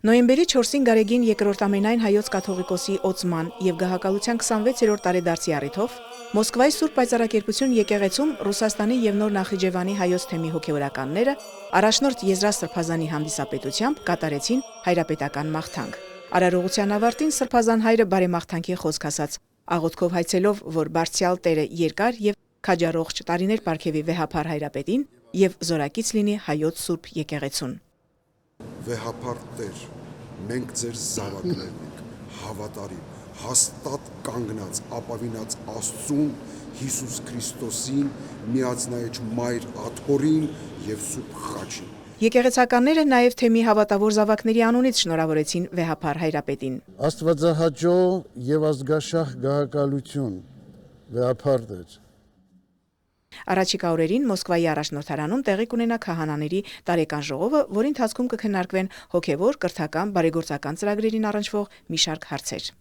Նոյեմբերի 4-ին Գարեգին երկրորդ ամենայն հայոց կաթողիկոսի օծման եւ գահակալության 26-րդ տարեդարձի առիթով Մոսկվայի Սուրբ Պայծառակերպություն եկեղեցում Ռուսաստանի եւ Նոր Նախիջևանի հայոց թեմի հոգեվորականները առաջնորդ Եզրա Սրբազանի հանդիսապետությամբ կատարեցին հայրապետական մաղթանք։ Արարողության ավարտին Սրբազան հայրը բարեմաղթանքի խոսք ասաց, աղոթքով հայցելով, որ Բարձրյալ Տերը երկար եւ քաջառողջ տարիներ պարգևի վեհափար հայրապետին եւ զորակից լինի հայոց Սուրբ եկեղեցուն։ Վեհափար Տեր, մենք ձեր զավակներն ենք, հավատարիմ, հաստատ կանգնած, ապավինած Աստծուն, Հիսուս Քրիստոսին, միածնայիչ Մայր Աթորին եւ Սուրբ Խաչին։ Եկեղեցականները նաև թեմի հավատավոր զավակների անունից շնորհավորեցին վեհափար հայրապետին։ Աստվածահաճո եւ ազգաշահ գահակալություն, վեհափար Տեր։ Առաջիկա օրերին Մոսկվայի առաջնորդարանում տեղի կունենա քահանաների տարեկան ժողովը, որի ընթացքում կքննարկվեն հոգևոր, կրթական, բարեգործական ծրագրերին առնչվող մի շարք հարցեր։